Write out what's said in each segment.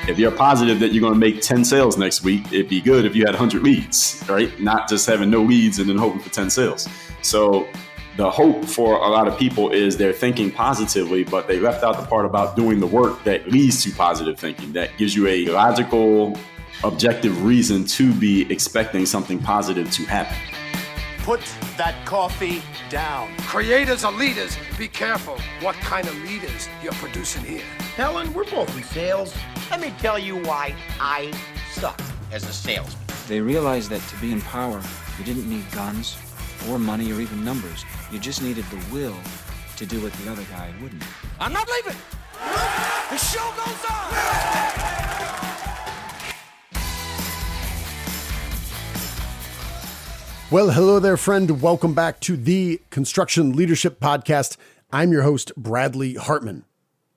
If you're positive that you're going to make 10 sales next week, it'd be good if you had 100 leads, right? Not just having no leads and then hoping for 10 sales. So the hope for a lot of people is they're thinking positively, but they left out the part about doing the work that leads to positive thinking, that gives you a logical, objective reason to be expecting something positive to happen. Put that coffee down. Creators are leaders. Be careful what kind of leaders you're producing here. Helen, we're both in sales. Let me tell you why I suck as a salesman. They realized that to be in power, you didn't need guns or money or even numbers. You just needed the will to do what the other guy wouldn't. I'm not leaving. The show goes on. Well, hello there, friend. Welcome back to the Construction Leadership Podcast. I'm your host, Bradley Hartman.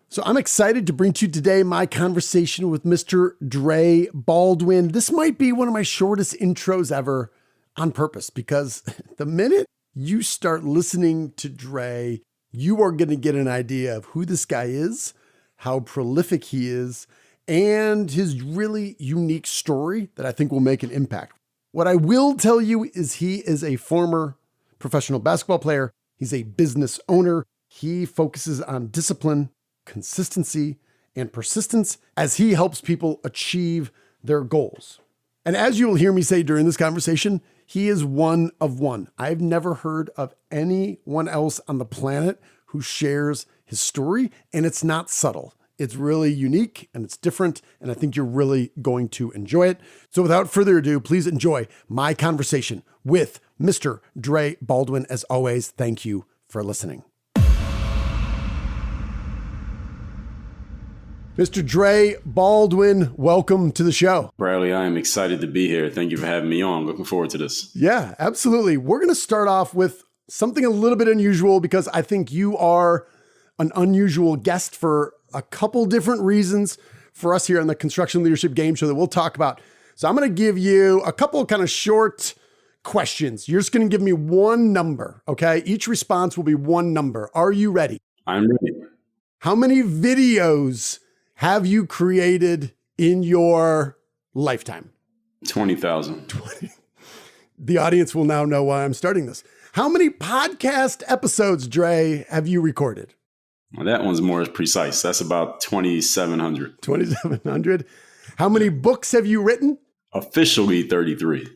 So I'm excited to bring to you today my conversation with Mr. Dre Baldwin. This might be one of my shortest intros ever on purpose, because the minute you start listening to Dre, you are going to get an idea of who this guy is, how prolific he is, and his really unique story that I think will make an impact. What I will tell you is he is a former professional basketball player. He's a business owner. He focuses on discipline, consistency, and persistence as he helps people achieve their goals. And as you will hear me say during this conversation, he is one of one. I've never heard of anyone else on the planet who shares his story, and it's not subtle. It's really unique and it's different, and I think you're really going to enjoy it. So without further ado, please enjoy my conversation with Mr. Dre Baldwin. As always, thank you for listening. Mr. Dre Baldwin, welcome to the show. Bradley, I am excited to be here. Thank you for having me on. Looking forward to this. Yeah, absolutely. We're going to start off with something a little bit unusual because I think you are an unusual guest for a couple different reasons for us here on the Construction Leadership Game Show that we'll talk about. So I'm going to give you a couple of kind of short questions. You're just going to give me one number, okay? Each response will be one number. Are you ready? I'm ready. How many videos have you created in your lifetime? 20,000. 20. The audience will now know why I'm starting this. How many podcast episodes, Dre, have you recorded? Well, that one's more precise. That's about 2,700. 2,700. How many books have you written? Officially 33.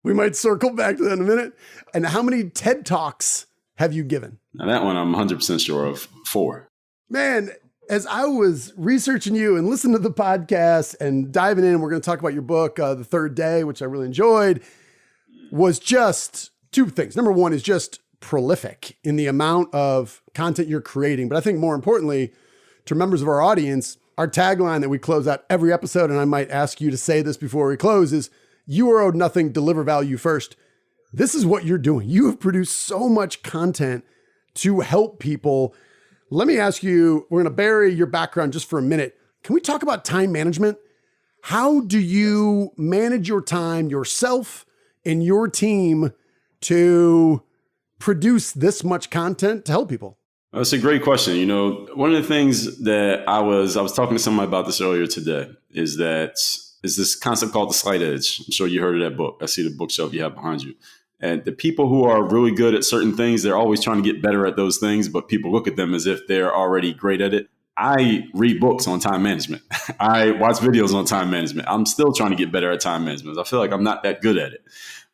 We might circle back to that in a minute. And how many TED Talks have you given? Now that one I'm 100% sure of. 4. Man, as I was researching you and listening to the podcast and diving in, we're going to talk about your book, The Third Day, which I really enjoyed, was just two things. Number one is just prolific in the amount of content you're creating. But I think more importantly, to members of our audience, our tagline that we close out every episode, and I might ask you to say this before we close, is you are owed nothing, deliver value first. This is what you're doing. You have produced so much content to help people. Let me ask you, we're going to bury your background just for a minute. Can we talk about time management? How do you manage your time yourself and your team to produce this much content to help people? That's a great question. You know, one of the things that I was talking to somebody about this earlier today is this concept called the slight edge. I'm sure you heard of that book. I see the bookshelf you have behind you. And the people who are really good at certain things, they're always trying to get better at those things, but people look at them as if they're already great at it. I read books on time management. I watch videos on time management. I'm still trying to get better at time management. I feel like I'm not that good at it.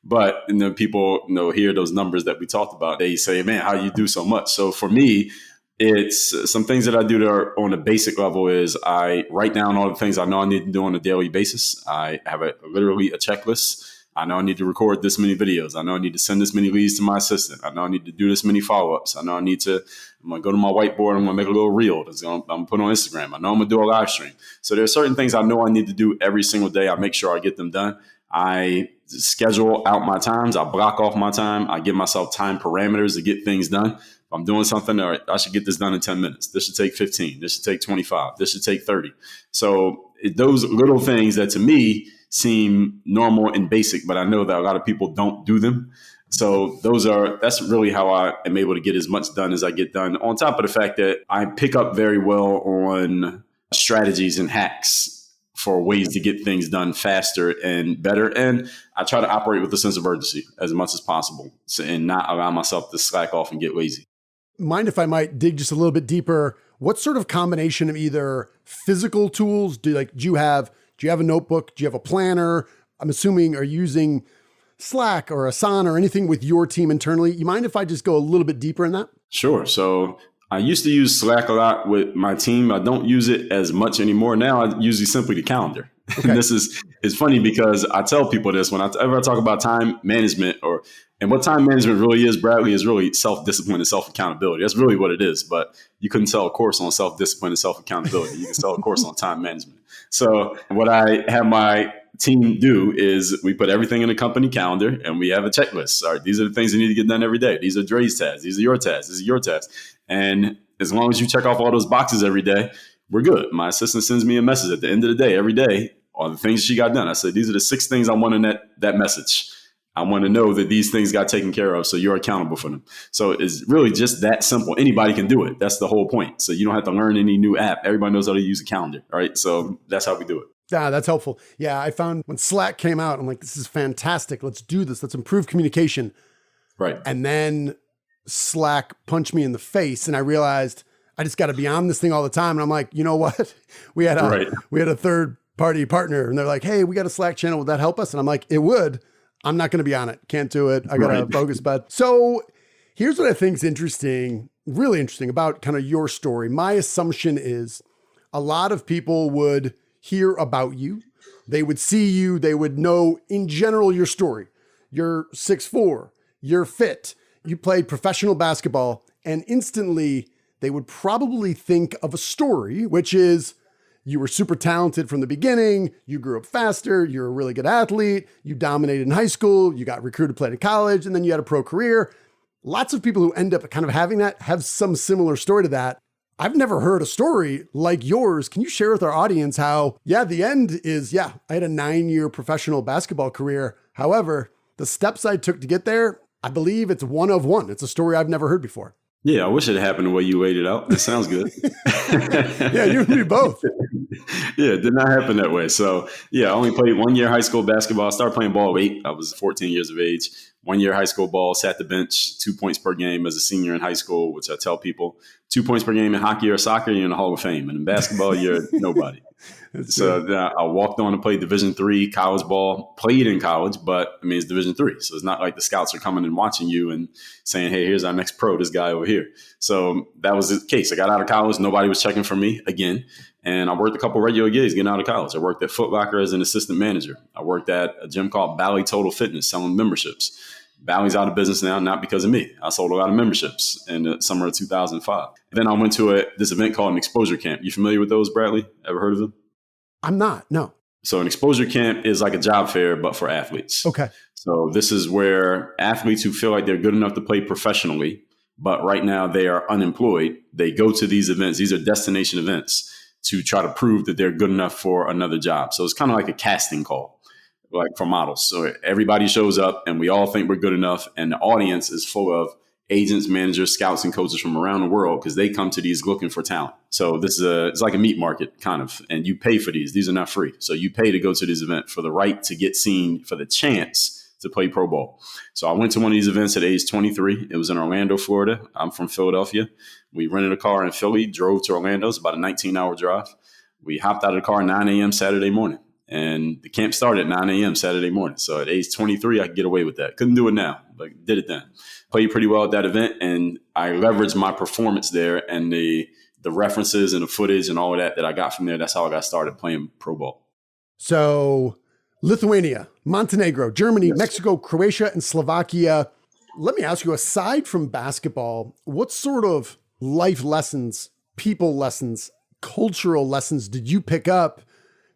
But people, hear those numbers that we talked about. They say, man, how do you do so much? So for me, it's some things that I do that are on a basic level is I write down all the things I know I need to do on a daily basis. I have literally a checklist. I know I need to record this many videos. I know I need to send this many leads to my assistant. I know I need to do this many follow-ups. I know I'm going to go to my whiteboard. I'm going to make a little reel. I'm going to put on Instagram. I know I'm going to do a live stream. So there are certain things I know I need to do every single day. I make sure I get them done. I schedule out my times. I block off my time. I give myself time parameters to get things done. If I'm doing something, all right, I should get this done in 10 minutes. This should take 15. This should take 25. This should take 30. So those little things that to me seem normal and basic, but I know that a lot of people don't do them. So that's really how I am able to get as much done as I get done. On top of the fact that I pick up very well on strategies and hacks for ways to get things done faster and better. And I try to operate with a sense of urgency as much as possible and not allow myself to slack off and get lazy. Mind if I might dig just a little bit deeper? What sort of combination of either physical tools do you have? Do you have a notebook? Do you have a planner? I'm assuming are you using Slack or Asana or anything with your team internally? You mind if I just go a little bit deeper in that? Sure. So I used to use Slack a lot with my team. I don't use it as much anymore. Now I usually simply the calendar. Okay. And it's funny because I tell people this whenever I talk about time management and what time management really is, Bradley, is really self-discipline and self-accountability. That's really what it is. But you couldn't sell a course on self-discipline and self-accountability. You can sell a course on time management. So what I have my team do is we put everything in a company calendar and we have a checklist. All right, these are the things that need to get done every day. These are Dre's tasks. These are your tasks. This is your task. And as long as you check off all those boxes every day, we're good. My assistant sends me a message at the end of the day, every day, on the things she got done. I said, these are the 6 things I want in that message. I want to know that these things got taken care of, so you're accountable for them. So it's really just that simple. Anybody can do it. That's the whole point. So you don't have to learn any new app. Everybody knows how to use a calendar, right? So that's how we do it. Yeah, that's helpful. Yeah, I found when Slack came out, I'm like, this is fantastic. Let's do this. Let's improve communication. Right. And then Slack punched me in the face and I realized I just got to be on this thing all the time. And I'm like, you know what? We had a third party partner and they're like, hey, we got a Slack channel. Would that help us? And I'm like, it would. I'm not going to be on it. Can't do it. I got to focus. But so here's what I think is interesting, really interesting about kind of your story. My assumption is a lot of people would hear about you. They would see you. They would know in general your story. You're 6'4", you're fit, you played professional basketball, and instantly they would probably think of a story, which is you were super talented from the beginning, you grew up faster, you're a really good athlete, you dominated in high school, you got recruited to play in college, and then you had a pro career. Lots of people who end up kind of having that have some similar story to that. I've never heard a story like yours. Can you share with our audience how, the end is, I had a 9-year professional basketball career. However, the steps I took to get there, I believe it's one of one. It's a story I've never heard before. Yeah, I wish it happened the way you laid it out. It sounds good. Yeah, you and me both. Yeah, it did not happen that way. So, I only played 1 year high school basketball. I started playing ball at 8. I was 14 years of age. 1 year high school ball, sat the bench, 2 points per game as a senior in high school, which I tell people, 2 points per game in hockey or soccer, you're in the Hall of Fame. And in basketball, you're nobody. So I walked on to play Division III college ball, played in college, but it's Division III. So it's not like the scouts are coming and watching you and saying, hey, here's our next pro, this guy over here. So that was the case. I got out of college. Nobody was checking for me again. And I worked a couple regular gigs getting out of college. I worked at Foot Locker as an assistant manager. I worked at a gym called Bally Total Fitness selling memberships. Bally's out of business now, not because of me. I sold a lot of memberships in the summer of 2005. Then I went to this event called an exposure camp. You familiar with those, Bradley? Ever heard of them? I'm not, no. So an exposure camp is like a job fair, but for athletes. Okay. So this is where athletes who feel like they're good enough to play professionally, but right now they are unemployed, they go to these events. These are destination events to try to prove that they're good enough for another job. So it's kind of like a casting call, like for models. So everybody shows up and we all think we're good enough. And the audience is full of agents, managers, scouts, and coaches from around the world because they come to these looking for talent. So this is it's like a meat market kind of, and you pay for these. These are not free. So you pay to go to this event for the right to get seen, for the chance to play pro ball. So I went to one of these events at age 23. It was in Orlando, Florida. I'm from Philadelphia. We rented a car in Philly, drove to Orlando. It's about a 19-hour drive. We hopped out of the car at 9 a.m. Saturday morning. And the camp started at 9 a.m. Saturday morning. So at age 23, I could get away with that. Couldn't do it now, but did it then. Played pretty well at that event. And I leveraged my performance there and the references and the footage and all of that I got from there. That's how I got started playing pro ball. So Lithuania, Montenegro, Germany, yes, Mexico, Croatia, and Slovakia. Let me ask you, aside from basketball, what sort of life lessons, people lessons, cultural lessons did you pick up?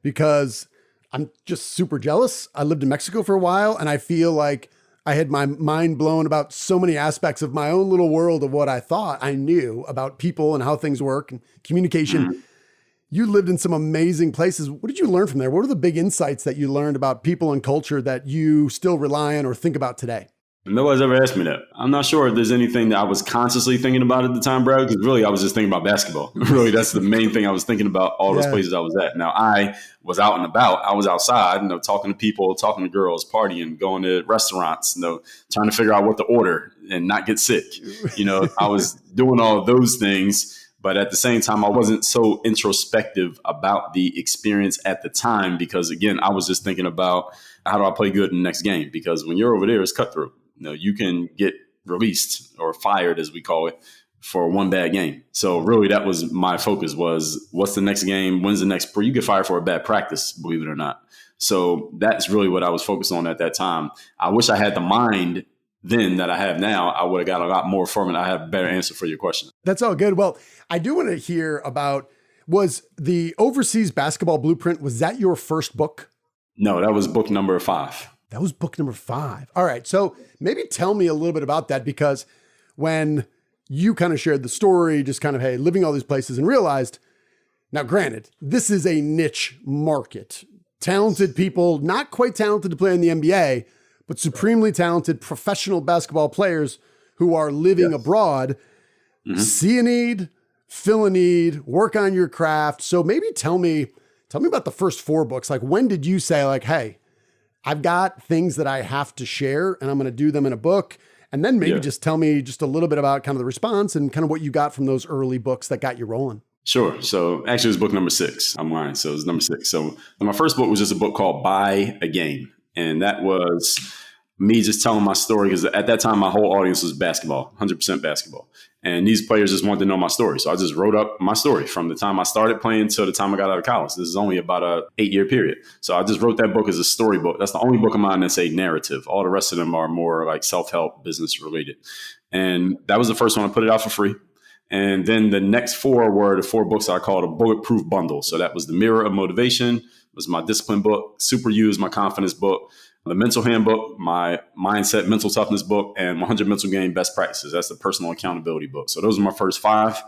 Because I'm just super jealous. I lived in Mexico for a while, and I feel like I had my mind blown about so many aspects of my own little world of what I thought I knew about people and how things work and communication. Mm-hmm. You lived in some amazing places. What did you learn from there? What are the big insights that you learned about people and culture that you still rely on or think about today? Nobody's ever asked me that. I'm not sure if there's anything that I was consciously thinking about at the time, Brad, because really I was just thinking about basketball. Really, that's the main thing I was thinking about all those places I was at. Now, I was out and about. I was outside, talking to people, talking to girls, partying, going to restaurants, trying to figure out what to order and not get sick. I was doing all of those things. But at the same time, I wasn't so introspective about the experience at the time because, again, I was just thinking about how do I play good in the next game? Because when you're over there, it's cutthroat. You can get released or fired, as we call it, for one bad game. So really, that was my focus was what's the next game? When's the next? You get fired for a bad practice, believe it or not. So that's really what I was focused on at that time. I wish I had the mind then that I have now. I would have got a lot more from it. I have a better answer for your question. That's all good. Well, I do want to hear about, was the Overseas Basketball Blueprint, was that your first book? No, that was book number 5. That was book number 5. All right. So maybe tell me a little bit about that, because when you kind of shared the story, just kind of, hey, living all these places, and realized, now granted, this is a niche market, talented people, not quite talented to play in the NBA, but supremely talented professional basketball players who are living abroad, see a need, fill a need, work on your craft. So maybe tell me about the first 4 books. Like, when did you say, like, hey, I've got things that I have to share and I'm going to do them in a book? And then maybe just tell me just a little bit about kind of the response and kind of what you got from those early books that got you rolling. Sure. So actually it was book number 6. I'm lying. So it was number 6. So my first book was just a book called Buy a Game. And that was me just telling my story, because at that time, my whole audience was basketball, 100% basketball. And these players just wanted to know my story. So I just wrote up my story from the time I started playing till the time I got out of college. This is only about a 8-year period. So I just wrote that book as a storybook. That's the only book of mine that's a narrative. All the rest of them are more like self-help, business related. And that was the first one. I put it out for free. And then the next 4 were the 4 books I called a bulletproof bundle. So that was The Mirror of Motivation, was my discipline book. Super You is my confidence book. The Mental Handbook, my mindset, mental toughness book, and 100 Mental Game Best Practices. That's the personal accountability book. So those are my first 5.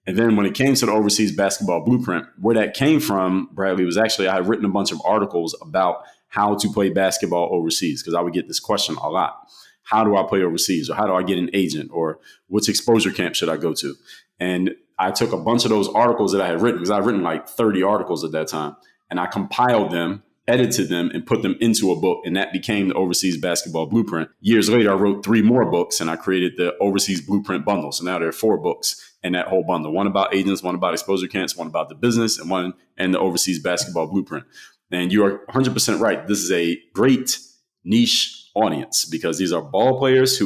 And then when it came to the Overseas Basketball Blueprint, where that came from, Bradley, was actually I had written a bunch of articles about how to play basketball overseas, because I would get this question a lot. How do I play overseas? Or how do I get an agent? Or which exposure camp should I go to? And I took a bunch of those articles that I had written, because I had written like 30 articles at that time, and I compiled them, edited them, and put them into a book. And that became the Overseas Basketball Blueprint. Years later, I wrote 3 more books, and I created the Overseas Blueprint Bundle. So now there are 4 books in that whole bundle. One about agents, one about exposure camps, one about the business, and one and the Overseas Basketball Blueprint. And you are 100% right. This is a great niche audience, because these are ball players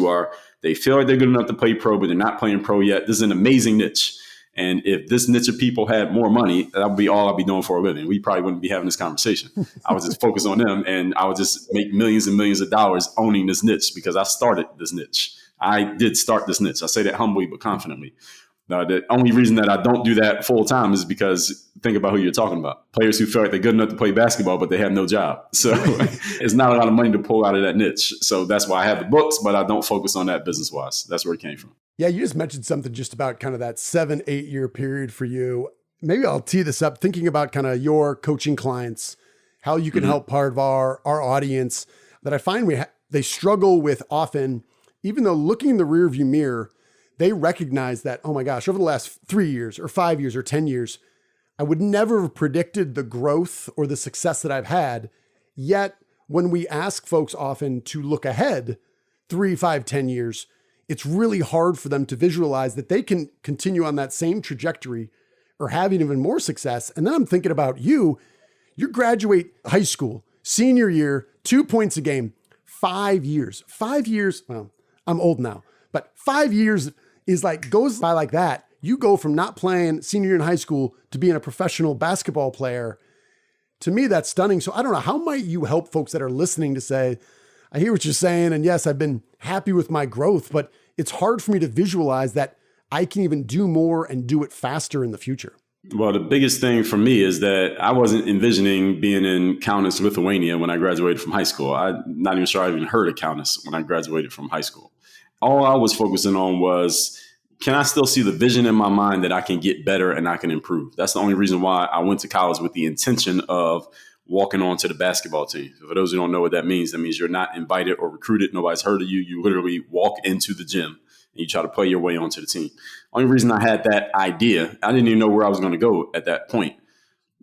they feel like they're good enough to play pro, but they're not playing pro yet. This is an amazing niche. And if this niche of people had more money, that would be all I'd be doing for a living. We probably wouldn't be having this conversation. I would just focus on them, and I would just make millions and millions of dollars owning this niche, because I started this niche. I did start this niche. I say that humbly but confidently. The only reason that I don't do that full time is because think about who you're talking about. Players who feel like they're good enough to play basketball, but they have no job. So it's not a lot of money to pull out of that niche. So that's why I have the books, but I don't focus on that business wise. That's where it came from. Yeah, you just mentioned something just about kind of that 7-8 year period for you. Maybe I'll tee this up, thinking about kind of your coaching clients, how you can help part of our audience that I find they struggle with often, even though looking in the rearview mirror, they recognize that, oh my gosh, over the last 3 years or 5 years or 10 years, I would never have predicted the growth or the success that I've had. Yet when we ask folks often to look ahead 3, 5, 10 years, it's really hard for them to visualize that they can continue on that same trajectory or having even more success. And then I'm thinking about you graduate high school, senior year, 2 points a game, 5 years. 5 years, well, I'm old now, but 5 years is like, goes by like that. You go from not playing senior year in high school to being a professional basketball player. To me, that's stunning. So I don't know, how might you help folks that are listening to say, I hear what you're saying, and yes, I've been happy with my growth, but it's hard for me to visualize that I can even do more and do it faster in the future. Well, the biggest thing for me is that I wasn't envisioning being in Kaunas, Lithuania when I graduated from high school. I'm not even sure I even heard of Kaunas when I graduated from high school. All I was focusing on was, can I still see the vision in my mind that I can get better and I can improve? That's the only reason why I went to college, with the intention of walking onto the basketball team. For those who don't know what that means you're not invited or recruited. Nobody's heard of you. You literally walk into the gym and you try to play your way onto the team. Only reason I had that idea, I didn't even know where I was going to go at that point.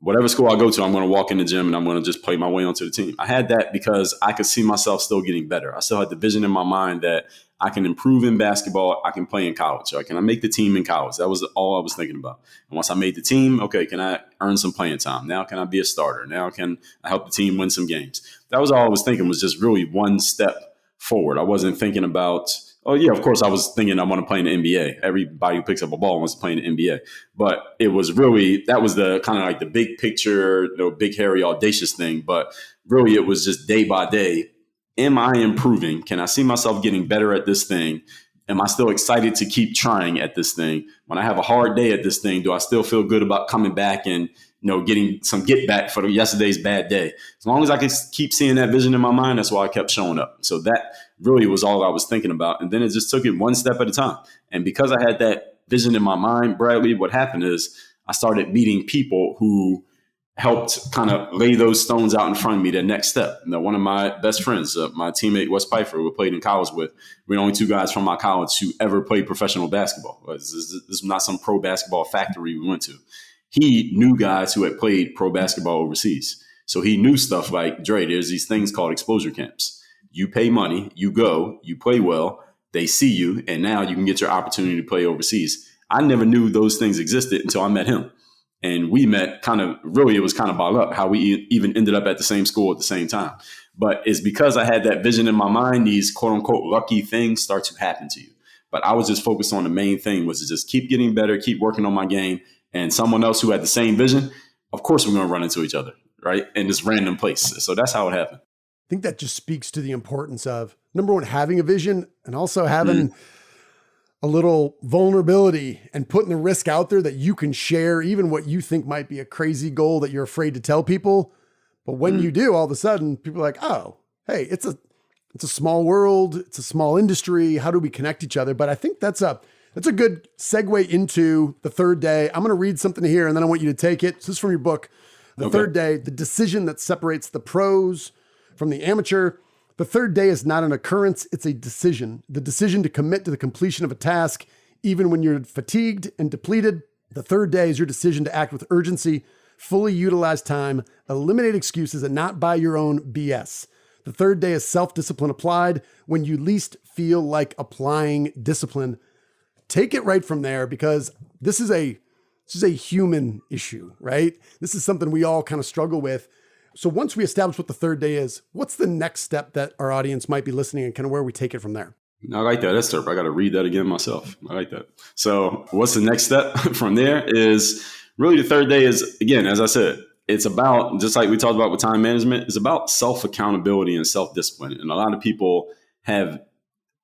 Whatever school I go to, I'm going to walk in the gym and I'm going to just play my way onto the team. I had that because I could see myself still getting better. I still had the vision in my mind that I can improve in basketball. I can play in college. Can I make the team in college? That was all I was thinking about. And once I made the team, okay, can I earn some playing time? Now can I be a starter? Now can I help the team win some games? That was all I was thinking, was just really one step forward. I wasn't thinking about, oh, yeah, of course I was thinking I want to play in the NBA. Everybody who picks up a ball wants to play in the NBA. But it was really, that was the kind of like the big picture, big, hairy, audacious thing. But really it was just day by day. Am I improving? Can I see myself getting better at this thing? Am I still excited to keep trying at this thing? When I have a hard day at this thing, do I still feel good about coming back and getting some get back for yesterday's bad day? As long as I can keep seeing that vision in my mind, that's why I kept showing up. So that really was all I was thinking about. And then it just took it one step at a time. And because I had that vision in my mind, Bradley, what happened is I started meeting people who helped kind of lay those stones out in front of me, the next step. One of my best friends, my teammate, Wes Pfeiffer, who I played in college with, we're the only two guys from my college who ever played professional basketball. This is not some pro basketball factory we went to. He knew guys who had played pro basketball overseas. So he knew stuff like, Dre, there's these things called exposure camps. You pay money, you go, you play well, they see you, and now you can get your opportunity to play overseas. I never knew those things existed until I met him. And we met it was kind of by luck how we even ended up at the same school at the same time. But it's because I had that vision in my mind, these quote unquote lucky things start to happen to you. But I was just focused on the main thing, was to just keep getting better, keep working on my game. And someone else who had the same vision, of course we're going to run into each other, right? In this random place. So that's how it happened. I think that just speaks to the importance of, number one, having a vision, and also having a little vulnerability and putting the risk out there that you can share even what you think might be a crazy goal that you're afraid to tell people. But when you do, all of a sudden people are like, oh, hey, it's a small world. It's a small industry. How do we connect each other? But I think that's a good segue into the third day. I'm going to read something here and then I want you to take it. This is from your book, The Third Day, the decision that separates the pros from the amateur. The third day is not an occurrence, it's a decision. The decision to commit to the completion of a task, even when you're fatigued and depleted. The third day is your decision to act with urgency, fully utilize time, eliminate excuses, and not buy your own BS. The third day is self-discipline applied when you least feel like applying discipline. Take it right from there, because this is a human issue, right? This is something we all kind of struggle with. So once we establish what the third day is, what's the next step that our audience might be listening and kind of where we take it from there? I like that. That's dope. I got to read that again myself. I like that. So what's the next step from there is really the third day is, again, as I said, it's about, just like we talked about with time management, it's about self-accountability and self-discipline. And a lot of people have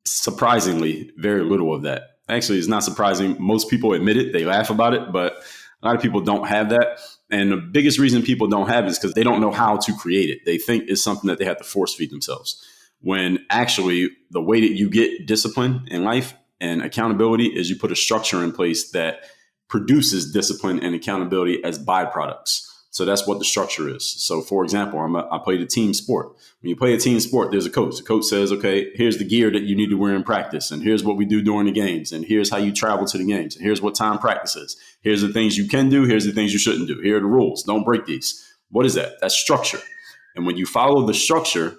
surprisingly very little of that. Actually, it's not surprising. Most people admit it. They laugh about it, but a lot of people don't have that. And the biggest reason people don't have it is because they don't know how to create it. They think it's something that they have to force feed themselves. When actually the way that you get discipline in life and accountability is you put a structure in place that produces discipline and accountability as byproducts. So that's what the structure is. So for example, I played a team sport. When you play a team sport, there's a coach. The coach says, okay, here's the gear that you need to wear in practice. And here's what we do during the games. And here's how you travel to the games. And here's what time practice is. Here's the things you can do. Here's the things you shouldn't do. Here are the rules. Don't break these. What is that? That's structure. And when you follow the structure,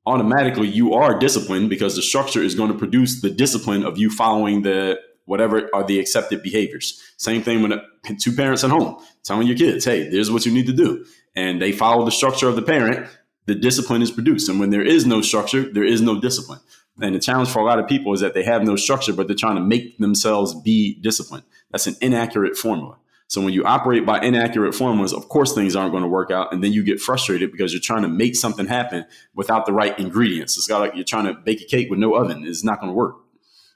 automatically you are disciplined because the structure is going to produce the discipline of you following the whatever are the accepted behaviors. Same thing when two parents at home telling your kids, hey, this is what you need to do. And they follow the structure of the parent, the discipline is produced. And when there is no structure, there is no discipline. And the challenge for a lot of people is that they have no structure, but they're trying to make themselves be disciplined. That's an inaccurate formula. So when you operate by inaccurate formulas, of course, things aren't going to work out. And then you get frustrated because you're trying to make something happen without the right ingredients. It's like you're trying to bake a cake with no oven. It's not going to work.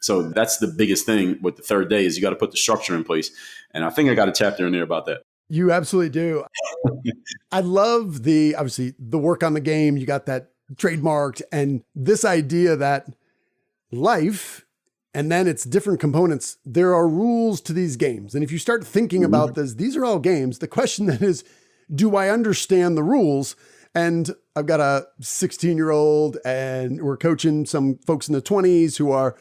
So that's the biggest thing with the third day is you got to put the structure in place. And I think I got a chapter in there about that. You absolutely do. I love obviously the work on the game. You got that trademarked, and this idea that life, and then it's different components. There are rules to these games. And if you start thinking about this, these are all games. The question then is, do I understand the rules? And I've got a 16-year-old and we're coaching some folks in the 20s who are,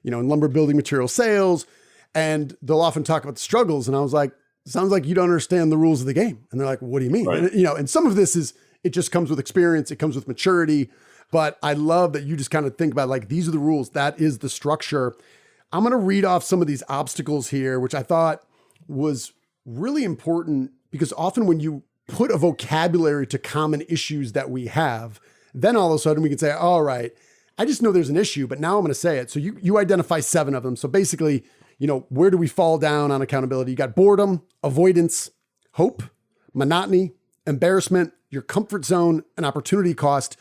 in lumber building material sales, and they'll often talk about the struggles. And I was like, sounds like you don't understand the rules of the game. And they're like, what do you mean? Right. And, and some of this is, it just comes with experience. It comes with maturity. But I love that you just kind of think about like, these are the rules. That is the structure. I'm going to read off some of these obstacles here, which I thought was really important, because often when you put a vocabulary to common issues that we have, then all of a sudden we can say, all right, I just know there's an issue, but now I'm going to say it. So you identify 7 of them. So basically, where do we fall down on accountability? You got boredom, avoidance, hope, monotony, embarrassment, your comfort zone, and opportunity cost.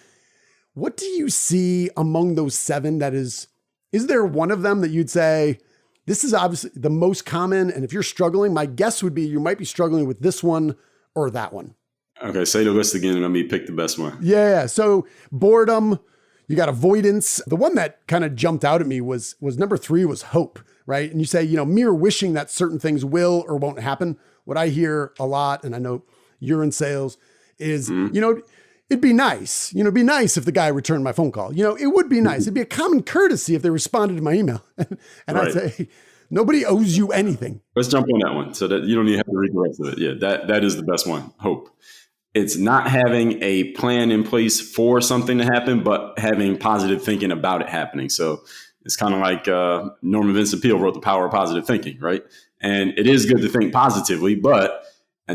What do you see among those 7 that is there one of them that you'd say, this is obviously the most common, and if you're struggling, my guess would be you might be struggling with this one or that one? Okay, say the list again and let me pick the best one. Yeah. So boredom, you got avoidance. The one that kind of jumped out at me was number 3 was hope, right? And you say, mere wishing that certain things will or won't happen. What I hear a lot, and I know you're in sales, is, it'd be nice. It'd be nice if the guy returned my phone call. It would be nice. It'd be a common courtesy if they responded to my email. And Right. I'd say, nobody owes you anything. Let's jump on that one so that you don't even have to read the rest of it. Yeah, that is the best one, hope. It's not having a plan in place for something to happen, but having positive thinking about it happening. So it's kind of like Norman Vincent Peale wrote The Power of Positive Thinking, right? And it is good to think positively, but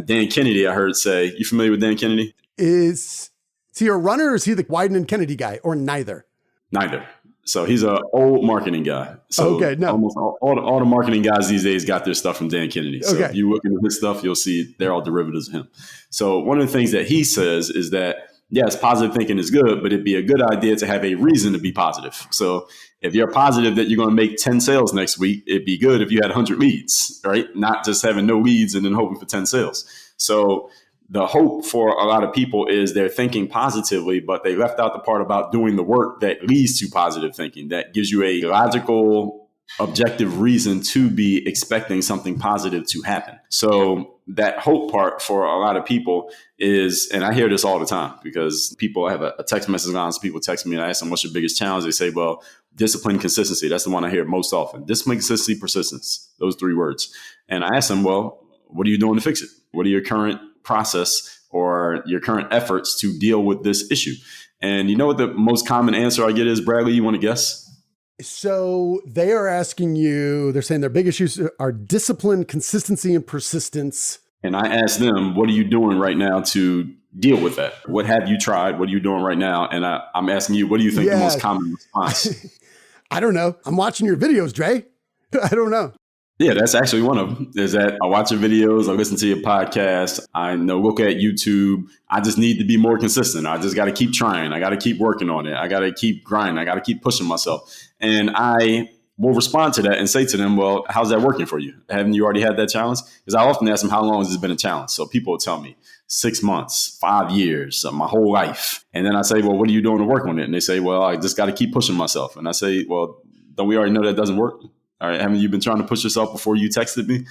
Dan Kennedy, I heard say, you familiar with Dan Kennedy? Is he a runner, or is he the Wyden and Kennedy guy, or neither? Neither. So he's an old marketing guy. So okay, no. Almost all the marketing guys these days got their stuff from Dan Kennedy. So Okay. if you look into his stuff, you'll see they're all derivatives of him. So one of the things that he says is that, yes, positive thinking is good, but it'd be a good idea to have a reason to be positive. So if you're positive that you're going to make 10 sales next week, it'd be good if you had 100 leads, right? Not just having no leads and then hoping for 10 sales. So the hope for a lot of people is they're thinking positively, but they left out the part about doing the work that leads to positive thinking, that gives you a logical, objective reason to be expecting something positive to happen. So that hope part for a lot of people is, and I hear this all the time because people have a text message on, so people text me and I ask them, what's your biggest challenge? They say, well, discipline, consistency. That's the one I hear most often. Discipline, consistency, persistence, those 3 words. And I ask them, well, what are you doing to fix it? What are your current process or your current efforts to deal with this issue? And you know what the most common answer I get is, Bradley, you want to guess? So they are asking you, they're saying their big issues are discipline, consistency, and persistence. And I ask them, what are you doing right now to deal with that? What have you tried? What are you doing right now? And I'm asking you, what do you think the most common response? I don't know. I'm watching your videos, Dre. I don't know. Yeah, that's actually one of them, is that I watch your videos, I listen to your podcast, I look at YouTube. I just need to be more consistent. I just got to keep trying. I got to keep working on it. I got to keep grinding. I got to keep pushing myself. And I will respond to that and say to them, well, how's that working for you? Haven't you already had that challenge? Because I often ask them, how long has this been a challenge? So people will tell me 6 months, 5 years, my whole life. And then I say, well, what are you doing to work on it? And they say, well, I just got to keep pushing myself. And I say, well, don't we already know that doesn't work? All right, haven't you been trying to push yourself before you texted me?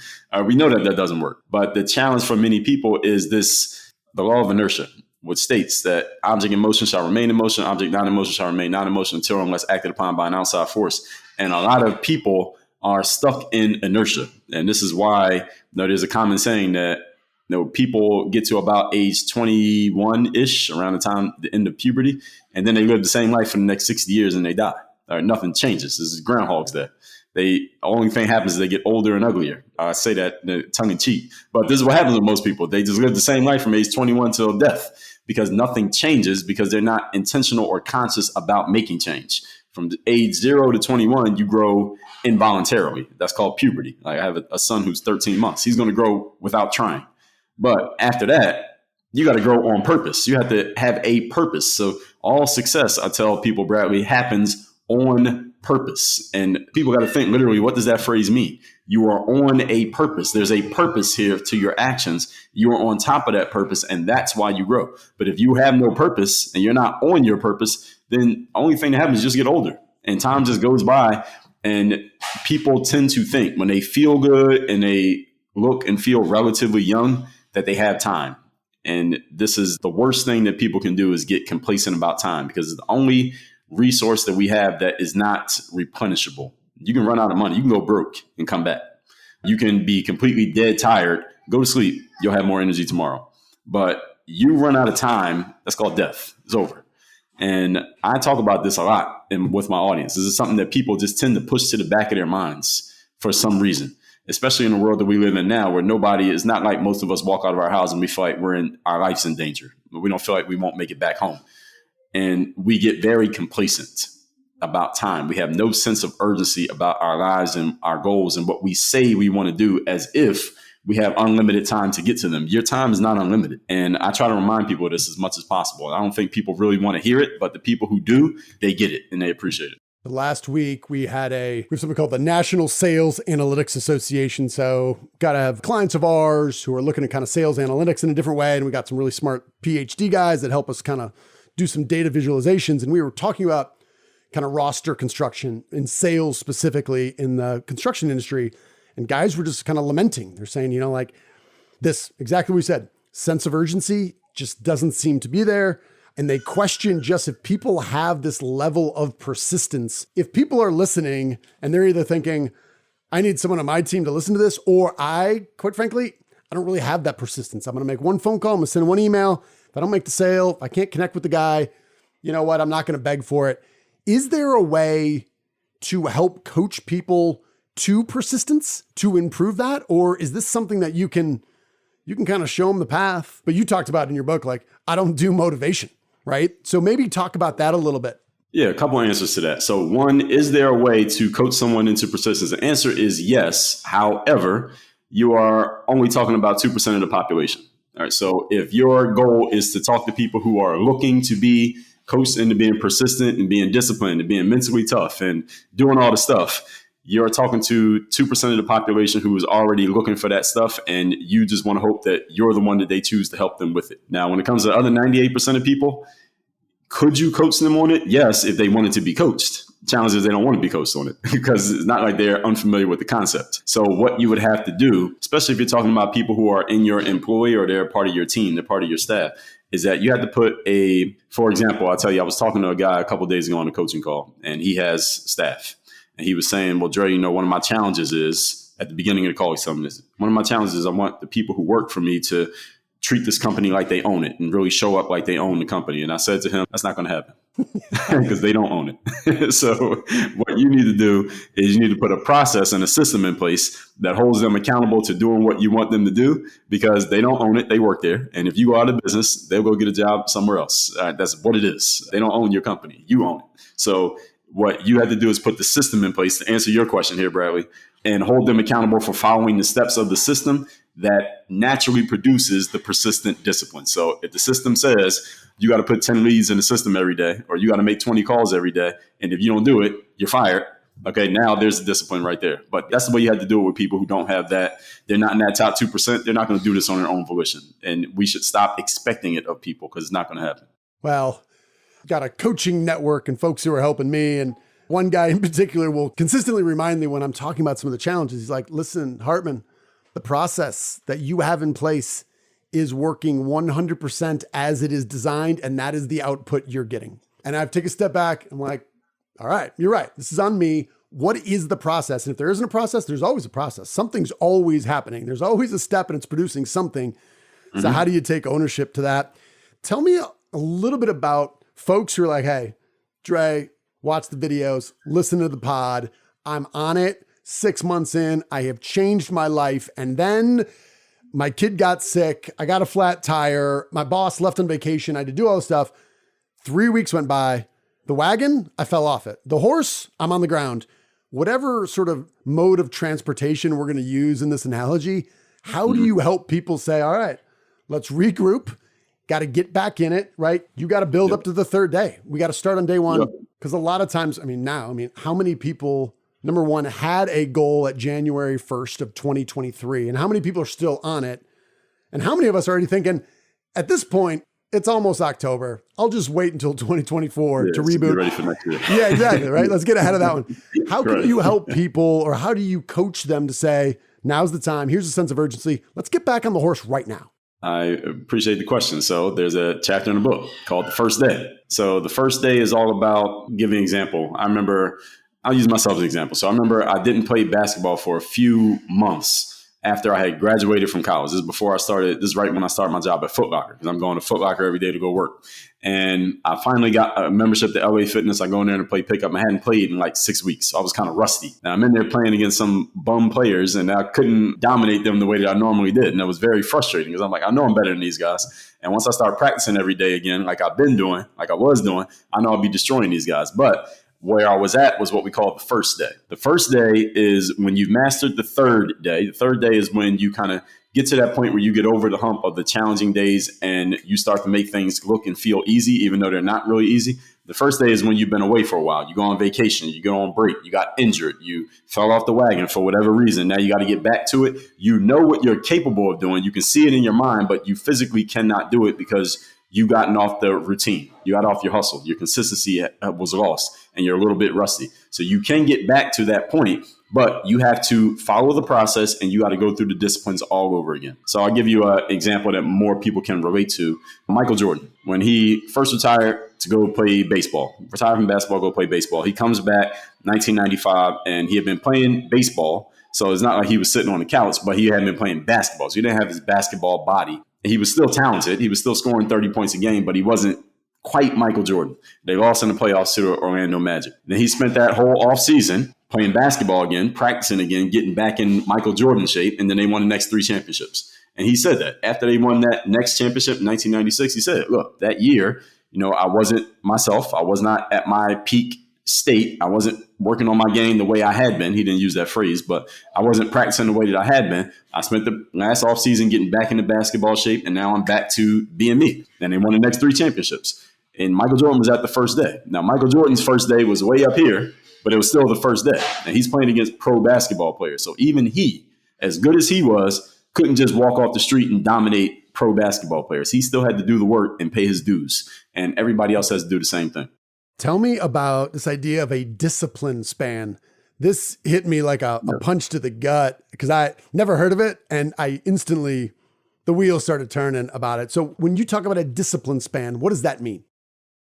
We know that doesn't work. But the challenge for many people is the law of inertia, which states that object in motion shall remain in motion, object not in motion shall remain not in motion until unless acted upon by an outside force. And a lot of people are stuck in inertia. And this is why there's a common saying that people get to about age 21-ish, around the end of puberty, and then they live the same life for the next 60 years and they die. All right, nothing changes. This is Groundhog's Day. The only thing happens is they get older and uglier. I say that tongue in cheek, but this is what happens with most people. They just live the same life from age 21 till death because nothing changes because they're not intentional or conscious about making change. From age 0 to 21, you grow involuntarily. That's called puberty. Like I have a son who's 13 months. He's going to grow without trying. But after that, you got to grow on purpose. You have to have a purpose. So all success, I tell people, Bradley, happens on purpose. And people got to think literally, what does that phrase mean? You are on a purpose. There's a purpose here to your actions. You are on top of that purpose, and that's why you grow. But if you have no purpose and you're not on your purpose, then the only thing that happens is just get older. And time just goes by, and people tend to think when they feel good and they look and feel relatively young that they have time. And this is the worst thing that people can do, is get complacent about time, because it's the only resource that we have that is not replenishable. You can run out of money. You can go broke and come back. You can be completely dead tired, go to sleep. You'll have more energy tomorrow. But you run out of time, that's called death. It's over. And I talk about this a lot with my audience. This is something that people just tend to push to the back of their minds for some reason, especially in the world that we live in now, where nobody is not like most of us walk out of our house and we feel like our life's in danger. We don't feel like we won't make it back home. And we get very complacent about time. We have no sense of urgency about our lives and our goals and what we say we want to do, as if we have unlimited time to get to them. Your time is not unlimited. And I try to remind people of this as much as possible. I don't think people really want to hear it, but the people who do, they get it and they appreciate it. Last week, we have something called the National Sales Analytics Association. So got to have clients of ours who are looking at kind of sales analytics in a different way. And we got some really smart PhD guys that help us kind of do some data visualizations. And we were talking about kind of roster construction in sales, specifically in the construction industry. And guys were just kind of lamenting. They're saying, like this, exactly what we said, sense of urgency just doesn't seem to be there. And they question just if people have this level of persistence. If people are listening and they're either thinking, I need someone on my team to listen to this, or quite frankly, I don't really have that persistence. I'm going to make one phone call. I'm going to send one email. If I don't make the sale, if I can't connect with the guy, you know what? I'm not going to beg for it. Is there a way to help coach people to persistence to improve that? Or is this something that you can kind of show them the path? But you talked about in your book, like, I don't do motivation, right? So maybe talk about that a little bit. Yeah, a couple of answers to that. So one, is there a way to coach someone into persistence? The answer is yes. However, you are only talking about 2% of the population. All right. So if your goal is to talk to people who are looking to be coached into being persistent and being disciplined and being mentally tough and doing all the stuff, you're talking to 2% of the population who is already looking for that stuff, and you just want to hope that you're the one that they choose to help them with it. Now, when it comes to the other 98% of people, could you coach them on it? Yes, if they wanted to be coached. The challenge is they don't want to be coached on it because it's not like they're unfamiliar with the concept. So what you would have to do, especially if you're talking about people who are in your employ or they're part of your team, they're part of your staff, is that you have to put for example, I'll tell you, I was talking to a guy a couple of days ago on a coaching call, and he has staff. And he was saying, well, Dre, one of my challenges is, at the beginning of the call, he's telling me this, one of my challenges is I want the people who work for me to treat this company like they own it and really show up like they own the company. And I said to him, that's not going to happen because they don't own it. So what you need to do is you need to put a process and a system in place that holds them accountable to doing what you want them to do, because they don't own it. They work there. And if you go out of business, they'll go get a job somewhere else. That's what it is. They don't own your company. You own it. So what you have to do is put the system in place to answer your question here, Bradley, and hold them accountable for following the steps of the system that naturally produces the persistent discipline. So if the system says you got to put 10 leads in the system every day, or you got to make 20 calls every day, and if you don't do it, you're fired. Okay, now there's the discipline right there. But that's the way you have to do it with people who don't have that. They're not in that top 2%. They're not going to do this on their own volition. And we should stop expecting it of people, because it's not going to happen. Well, got a coaching network and folks who are helping me. And one guy in particular will consistently remind me when I'm talking about some of the challenges. He's like, listen, Hartman, the process that you have in place is working 100% as it is designed, and that is the output you're getting. And I take a step back. I'm like, all right, you're right. This is on me. What is the process? And if there isn't a process, there's always a process. Something's always happening. There's always a step and it's producing something. Mm-hmm. So how do you take ownership to that? Tell me a little bit about folks who are like, hey, Dre, watch the videos, listen to the pod. I'm on it. 6 months in, I have changed my life. And then my kid got sick. I got a flat tire. My boss left on vacation. I had to do all this stuff. 3 weeks went by. The wagon, I fell off it. The horse, I'm on the ground. Whatever sort of mode of transportation we're going to use in this analogy, how do you help people say, all right, let's regroup. Got to get back in it, right? You got to build up to the third day. We got to start on day one. Because a lot of times, how many people, number one, had a goal at January 1st of 2023? And how many people are still on it? And how many of us are already thinking, at this point, it's almost October. I'll just wait until 2024 to reboot. Get ready for next year. Yeah, exactly, right? Let's get ahead of that one. How can you help people, or how do you coach them to say, now's the time, here's a sense of urgency, let's get back on the horse right now? I appreciate the question. So there's a chapter in the book called The First Day. So the first day is all about giving an example. I'll use myself as an example. So I remember I didn't play basketball for a few months after I had graduated from college. This is right when I started my job at Foot Locker, because I'm going to Foot Locker every day to go work. And I finally got a membership to LA Fitness. I go in there to play pickup. I hadn't played in like 6 weeks. So I was kind of rusty. Now I'm in there playing against some bum players, and I couldn't dominate them the way that I normally did. And it was very frustrating, because I'm like, I know I'm better than these guys. And once I start practicing every day again, like I was doing, I know I'll be destroying these guys. But where I was at was what we call the first day. The first day is when you've mastered the third day. The third day is when you kind of get to that point where you get over the hump of the challenging days and you start to make things look and feel easy, even though they're not really easy. The first day is when you've been away for a while. You go on vacation, you go on break, you got injured, you fell off the wagon for whatever reason. Now you got to get back to it. You know what you're capable of doing. You can see it in your mind, but you physically cannot do it because you gotten off the routine. You got off your hustle. Your consistency was lost and you're a little bit rusty. So you can get back to that point, but you have to follow the process and you got to go through the disciplines all over again. So I'll give you an example that more people can relate to. Michael Jordan, when he first retired to go play baseball, retired from basketball, go play baseball. He comes back 1995 and he had been playing baseball. So it's not like he was sitting on the couch, but he hadn't been playing basketball. So he didn't have his basketball body. He was still talented. He was still scoring 30 points a game, but he wasn't quite Michael Jordan. They lost in the playoffs to the Orlando Magic. Then he spent that whole offseason playing basketball again, practicing again, getting back in Michael Jordan shape, and then they won the next 3 championships. And he said that after they won that next championship in 1996, he said, look, that year, I wasn't myself. I was not at my peak state. I wasn't working on my game the way I had been. He didn't use that phrase, but I wasn't practicing the way that I had been. I spent the last offseason getting back into basketball shape, and now I'm back to being me. And they won the next 3 championships. And Michael Jordan was at the first day. Now, Michael Jordan's first day was way up here, but it was still the first day. And he's playing against pro basketball players. So even he, as good as he was, couldn't just walk off the street and dominate pro basketball players. He still had to do the work and pay his dues. And everybody else has to do the same thing. Tell me about this idea of a discipline span. This hit me like a punch to the gut because I never heard of it. And I instantly, the wheels started turning about it. So when you talk about a discipline span, what does that mean?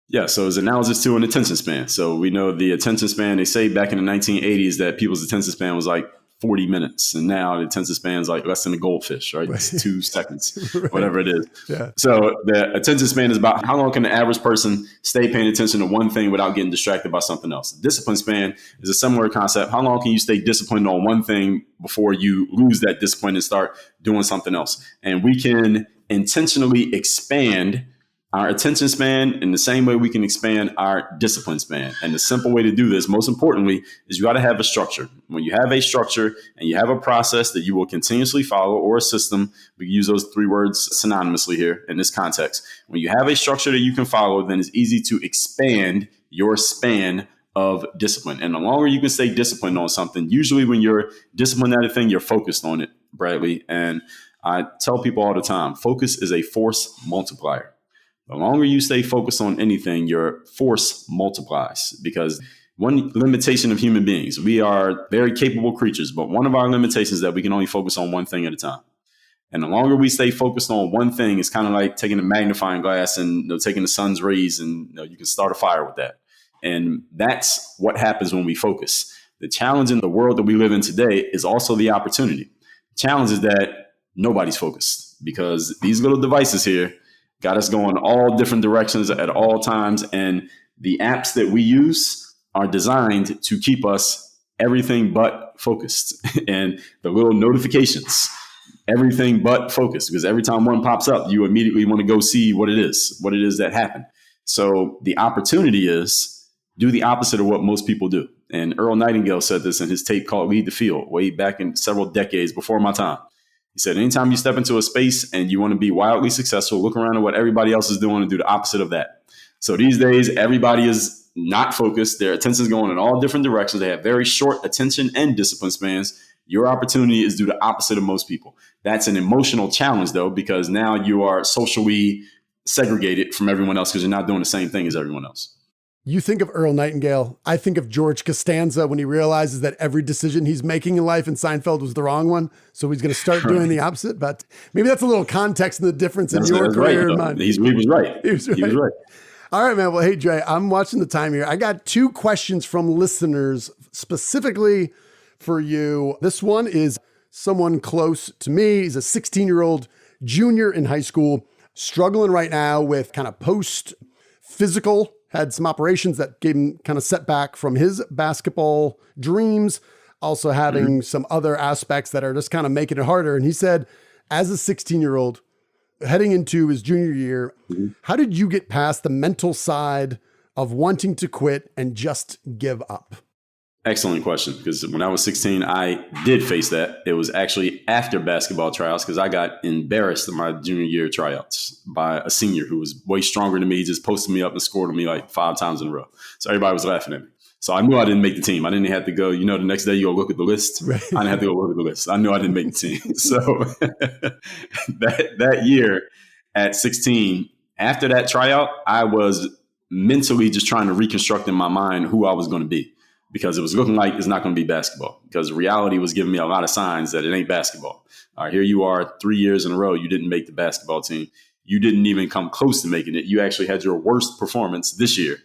Yeah, so it's analogous to an attention span. So we know the attention span, they say back in the 1980s that people's attention span was like 40 minutes. And now the attention span is like less than a goldfish, right? It's 2 seconds, right. Whatever it is. Yeah. So the attention span is about how long can the average person stay paying attention to one thing without getting distracted by something else. The discipline span is a similar concept. How long can you stay disciplined on one thing before you lose that discipline and start doing something else? And we can intentionally expand our attention span in the same way we can expand our discipline span. And the simple way to do this, most importantly, is you got to have a structure. When you have a structure and you have a process that you will continuously follow, or a system, we use those 3 words synonymously here in this context. When you have a structure that you can follow, then it's easy to expand your span of discipline. And the longer you can stay disciplined on something, usually when you're disciplined at a thing, you're focused on it, Bradley. And I tell people all the time, focus is a force multiplier. The longer you stay focused on anything, your force multiplies, because one limitation of human beings, we are very capable creatures, but one of our limitations is that we can only focus on one thing at a time. And the longer we stay focused on one thing, it's kind of like taking a magnifying glass and taking the sun's rays and you can start a fire with that. And that's what happens when we focus. The challenge in the world that we live in today is also the opportunity. The challenge is that nobody's focused because these little devices here got us going all different directions at all times. And the apps that we use are designed to keep us everything but focused. And the little notifications, everything but focused, because every time one pops up, you immediately want to go see what it is that happened. So the opportunity is do the opposite of what most people do. And Earl Nightingale said this in his tape called Lead the Field, way back in several decades before my time. He said, anytime you step into a space and you want to be wildly successful, look around at what everybody else is doing and do the opposite of that. So these days, everybody is not focused. Their attention is going in all different directions. They have very short attention and discipline spans. Your opportunity is do the opposite of most people. That's an emotional challenge, though, because now you are socially segregated from everyone else because you're not doing the same thing as everyone else. You think of Earl Nightingale. I think of George Costanza when he realizes that every decision he's making in life in Seinfeld was the wrong one. So he's going to start doing the opposite. But maybe that's a little context in the difference in your career and mine. He was right. He was right. All right, man. Well, hey, Dre, I'm watching the time here. I got 2 questions from listeners specifically for you. This one is someone close to me. He's a 16-year-old junior in high school, struggling right now with kind of post-physical, had some operations that gave him kind of setback from his basketball dreams, also having some other aspects that are just kind of making it harder. And he said, as a 16-year-old heading into his junior year, how did you get past the mental side of wanting to quit and just give up? Excellent question. Because when I was 16, I did face that. It was actually after basketball tryouts because I got embarrassed in my junior year tryouts by a senior who was way stronger than me. He just posted me up and scored on me like 5 times in a row. So everybody was laughing at me. So I knew I didn't make the team. I didn't have to go, the next day you go look at the list. Right. I didn't have to go look at the list. I knew I didn't make the team. So that year at 16, after that tryout, I was mentally just trying to reconstruct in my mind who I was going to be. Because it was looking like it's not going to be basketball. Because reality was giving me a lot of signs that it ain't basketball. All right, here you are 3 years in a row. You didn't make the basketball team. You didn't even come close to making it. You actually had your worst performance this year.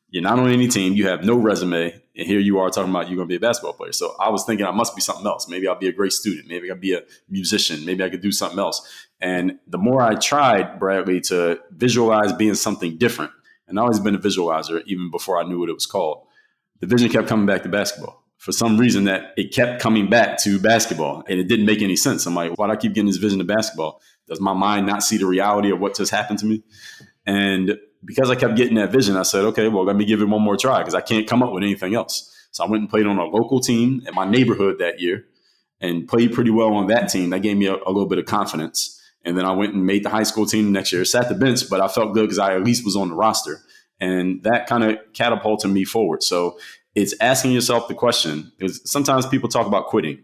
You're not on any team. You have no resume. And here you are talking about you're going to be a basketball player. So I was thinking I must be something else. Maybe I'll be a great student. Maybe I'll be a musician. Maybe I could do something else. And the more I tried, Bradley, to visualize being something different, and I've always been a visualizer even before I knew what it was called, the vision kept coming back to basketball. For some reason that it kept coming back to basketball and it didn't make any sense. I'm like, why do I keep getting this vision to basketball? Does my mind not see the reality of what just happened to me? And because I kept getting that vision, I said, okay, well, let me give it one more try because I can't come up with anything else. So I went and played on a local team in my neighborhood that year and played pretty well on that team. That gave me a little bit of confidence. And then I went and made the high school team next year. Sat the bench, but I felt good because I at least was on the roster. And that kind of catapulted me forward. So it's asking yourself the question, because sometimes people talk about quitting.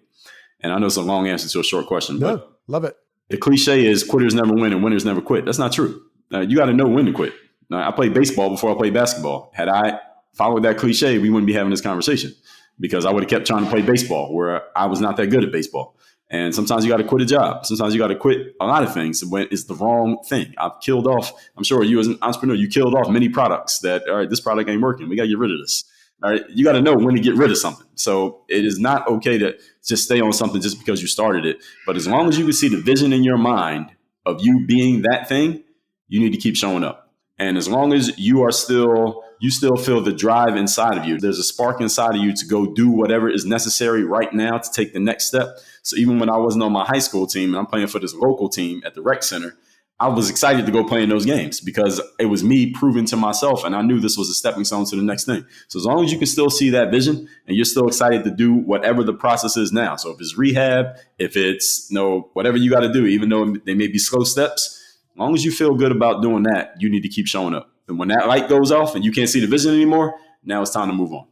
And I know it's a long answer to a short question. No, but love it. The cliche is quitters never win and winners never quit. That's not true. You got to know when to quit. I played baseball before I played basketball. Had I followed that cliche, we wouldn't be having this conversation because I would have kept trying to play baseball where I was not that good at baseball. And sometimes you got to quit a job. Sometimes you got to quit a lot of things when it's the wrong thing. I've killed off, I'm sure you as an entrepreneur, you killed off many products that, all right, this product ain't working. We got to get rid of this. All right, you got to know when to get rid of something. So it is not okay to just stay on something just because you started it. But as long as you can see the vision in your mind of you being that thing, you need to keep showing up. And as long as you still feel the drive inside of you, there's a spark inside of you to go do whatever is necessary right now to take the next step. So even when I wasn't on my high school team and I'm playing for this local team at the rec center, I was excited to go play in those games because it was me proving to myself. And I knew this was a stepping stone to the next thing. So as long as you can still see that vision and you're still excited to do whatever the process is now. So if it's rehab, if it's whatever you got to do, even though they may be slow steps, as long as you feel good about doing that, you need to keep showing up. And when that light goes off and you can't see the vision anymore, now it's time to move on.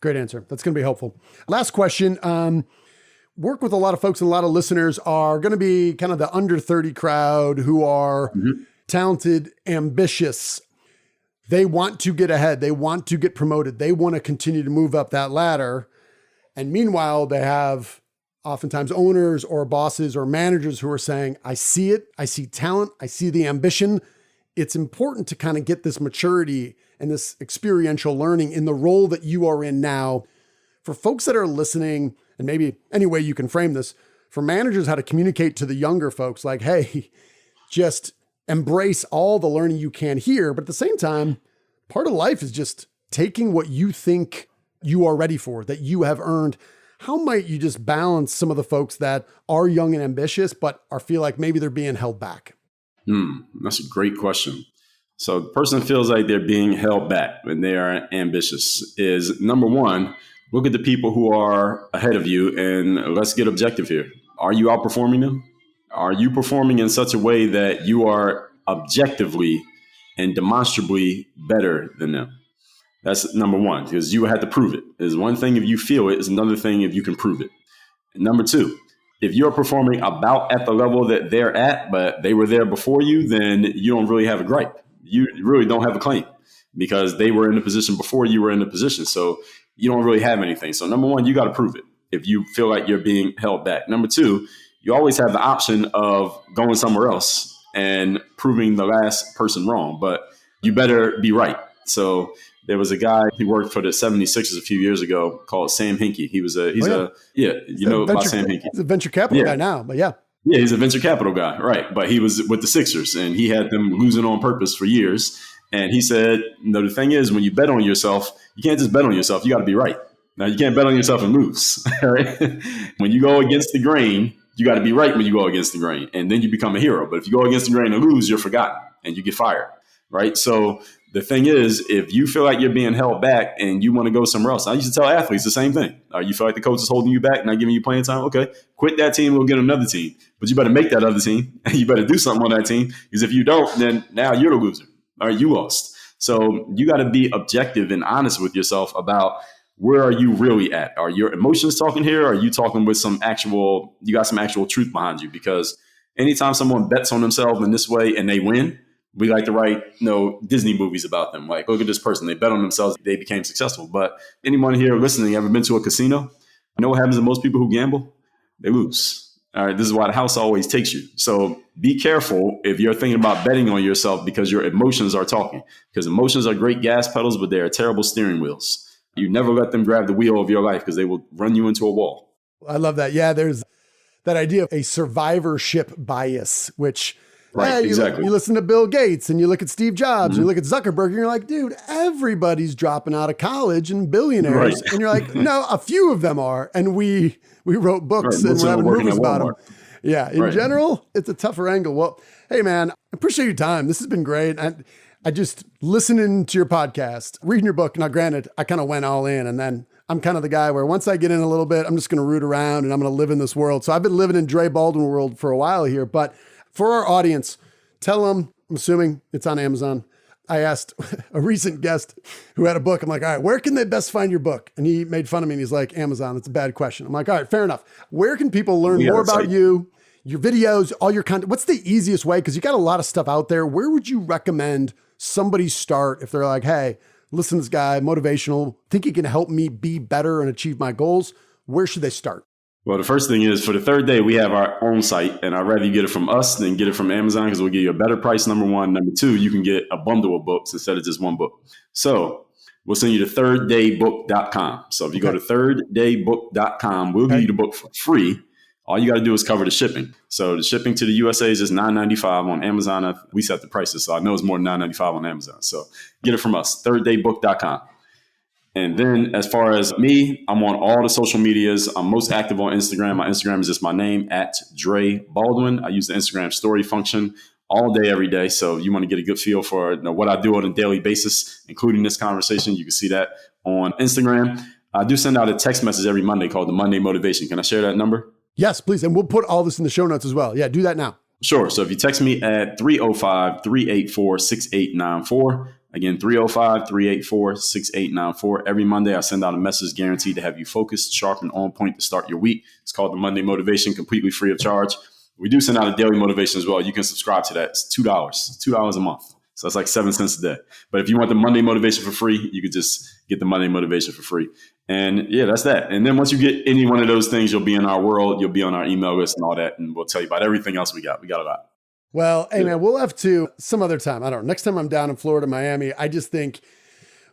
Great answer. That's going to be helpful. Last question. Work with a lot of folks and a lot of listeners are going to be kind of the under 30 crowd who are talented, ambitious. They want to get ahead. They want to get promoted. They want to continue to move up that ladder. And meanwhile, they have oftentimes owners or bosses or managers who are saying, I see it. I see talent. I see the ambition. It's important to kind of get this maturity and this experiential learning in the role that you are in now. For folks that are listening, and maybe any way you can frame this, for managers, how to communicate to the younger folks, like, hey, just embrace all the learning you can here. But at the same time, part of life is just taking what you think you are ready for, that you have earned. How might you just balance some of the folks that are young and ambitious, but feel like maybe they're being held back? That's a great question. So the person feels like they're being held back when they are ambitious is, number one, look at the people who are ahead of you and let's get objective here. Are you outperforming them? Are you performing in such a way that you are objectively and demonstrably better than them? That's number one, because you have to prove it. It's one thing if you feel it, it's another thing if you can prove it. And number two, if you're performing about at the level that they're at, but they were there before you, then you don't really have a gripe. you really don't have a claim because they were in the position before you were in the position. So you don't really have anything. So number one, you got to prove it if you feel like you're being held back. Number two, you always have the option of going somewhere else and proving the last person wrong, but you better be right. So there was a guy, he worked for the 76ers a few years ago called Sam Hinkie. He's about Sam Hinkie. He's a venture capital guy now, but yeah. Yeah, he's a venture capital guy, right? But he was with the Sixers, and he had them losing on purpose for years. And he said, the thing is, when you bet on yourself, you can't just bet on yourself. You got to be right. Now, you can't bet on yourself and lose, right? When you go against the grain, you got to be right when you go against the grain, and then you become a hero. But if you go against the grain and lose, you're forgotten, and you get fired, right? So the thing is, if you feel like you're being held back and you want to go somewhere else, I used to tell athletes the same thing. You feel like the coach is holding you back, not giving you playing time? Okay, quit that team, we'll get another team. But you better make that other team, and you better do something on that team, because if you don't, then now you're the loser. All right, you lost. So you got to be objective and honest with yourself about where are you really at? Are your emotions talking here? Or are you talking with you got some actual truth behind you? Because anytime someone bets on themselves in this way and they win, we like to write, Disney movies about them. Like, look at this person. They bet on themselves. They became successful. But anyone here listening, ever been to a casino? You know what happens to most people who gamble? They lose. All right. This is why the house always takes you. So be careful if you're thinking about betting on yourself, because your emotions are talking. Because emotions are great gas pedals, but they are terrible steering wheels. You never let them grab the wheel of your life, because they will run you into a wall. I love that. Yeah, there's that idea of a survivorship bias, which right, exactly. You listen to Bill Gates and you look at Steve Jobs, and you look at Zuckerberg, and you're like, dude, everybody's dropping out of college and billionaires. Right. And you're like, no, a few of them are. And we wrote books and we're having movies about them. Yeah, in general, it's a tougher angle. Well, hey, man, I appreciate your time. This has been great. I just listening to your podcast, reading your book. Now, granted, I kind of went all in, and then I'm kind of the guy where once I get in a little bit, I'm just going to root around and I'm going to live in this world. So I've been living in Dre Baldwin world for a while here, but for our audience, tell them, I'm assuming it's on Amazon. I asked a recent guest who had a book. I'm like, all right, where can they best find your book? And he made fun of me and he's like, Amazon, that's a bad question. I'm like, all right, fair enough. Where can people learn more about you, your videos, all your content? What's the easiest way? Because you got a lot of stuff out there. Where would you recommend somebody start if they're like, hey, listen to this guy, motivational, think he can help me be better and achieve my goals? Where should they start? Well, the first thing is, for the third day, we have our own site, and I'd rather you get it from us than get it from Amazon, because we'll give you a better price, number one. Number two, you can get a bundle of books instead of just one book. So we'll send you to thirddaybook.com. So if you go to thirddaybook.com, we'll give you the book for free. All you got to do is cover the shipping. So the shipping to the USA is just $9.95 on Amazon. We set the prices, so I know it's more than $9.95 on Amazon. So get it from us, thirddaybook.com. And then as far as me, I'm on all the social medias. I'm most active on Instagram. My Instagram is just my name, @Dre Baldwin. I use the Instagram story function all day, every day. So if you want to get a good feel for what I do on a daily basis, including this conversation, you can see that on Instagram. I do send out a text message every Monday called the Monday Motivation. Can I share that number? Yes, please. And we'll put all this in the show notes as well. Yeah, do that now. Sure. So if you text me at 305-384-6894, again, 305-384-6894. Every Monday, I send out a message guaranteed to have you focused, sharp, and on point to start your week. It's called the Monday Motivation, completely free of charge. We do send out a daily motivation as well. You can subscribe to that. It's $2. It's $2 a month. So it's like 7 cents a day. But if you want the Monday Motivation for free, you could just get the Monday Motivation for free. And yeah, that's that. And then once you get any one of those things, you'll be in our world. You'll be on our email list and all that. And we'll tell you about everything else we got. We got a lot. Well, hey, man, we'll have to some other time. I don't know. Next time I'm down in Florida, Miami, I just think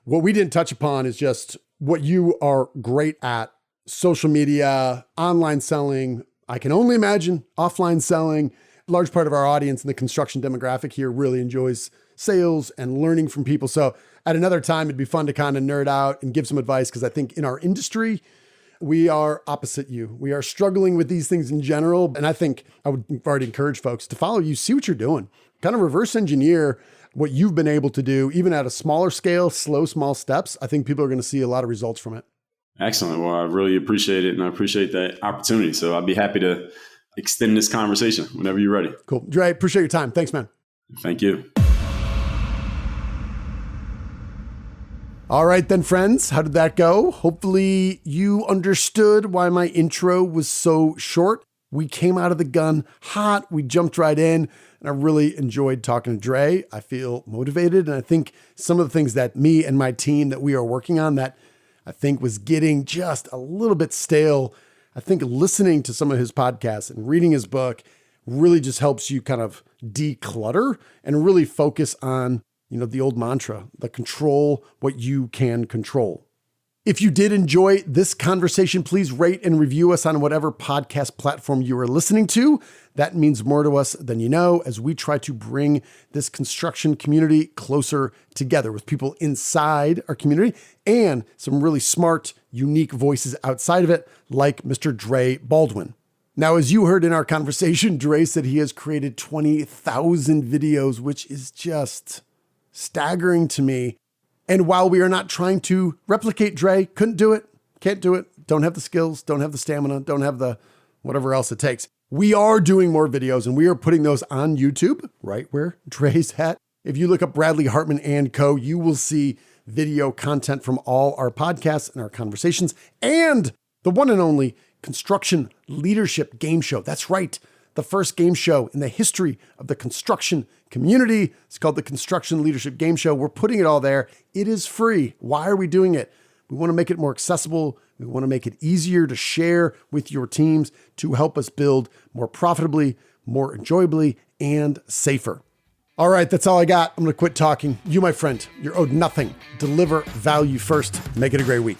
what we didn't touch upon is just what you are great at: social media, online selling. I can only imagine offline selling. A large part of our audience in the construction demographic here really enjoys sales and learning from people. So at another time, it'd be fun to kind of nerd out and give some advice, because I think in our industry, we are opposite you. We are struggling with these things in general. And I think I would already encourage folks to follow you, see what you're doing, kind of reverse engineer what you've been able to do, even at a smaller scale, small steps. I think people are going to see a lot of results from it. Excellent. Well, I really appreciate it. And I appreciate that opportunity. So I'd be happy to extend this conversation whenever you're ready. Cool. Dre, appreciate your time. Thanks, man. Thank you. All right then, friends, how did that go? Hopefully you understood why my intro was so short. We came out of the gun hot. We jumped right in, and I really enjoyed talking to Dre. I feel motivated, and I think some of the things that me and my team that we are working on that I think was getting just a little bit stale. I think listening to some of his podcasts and reading his book really just helps you kind of declutter and really focus on, the old mantra, the control what you can control. If you did enjoy this conversation, please rate and review us on whatever podcast platform you are listening to. That means more to us than you know, as we try to bring this construction community closer together with people inside our community and some really smart, unique voices outside of it, like Mr. Dre Baldwin. Now, as you heard in our conversation, Dre said he has created 20,000 videos, which is just staggering to me. And while we are not trying to replicate Dre, couldn't do it, can't do it, don't have the skills, don't have the stamina, don't have the whatever else it takes. We are doing more videos, and we are putting those on YouTube, right where Dre's at. If you look up Bradley Hartman & Co., you will see video content from all our podcasts and our conversations and the one and only Construction Leadership Game Show. That's right. The first game show in the history of the construction community. It's called the Construction Leadership Game Show. We're putting it all there. It is free. Why are we doing it? We want to make it more accessible. We want to make it easier to share with your teams to help us build more profitably, more enjoyably, and safer. All right, that's all I got. I'm going to quit talking. You, my friend, you're owed nothing. Deliver value first. Make it a great week.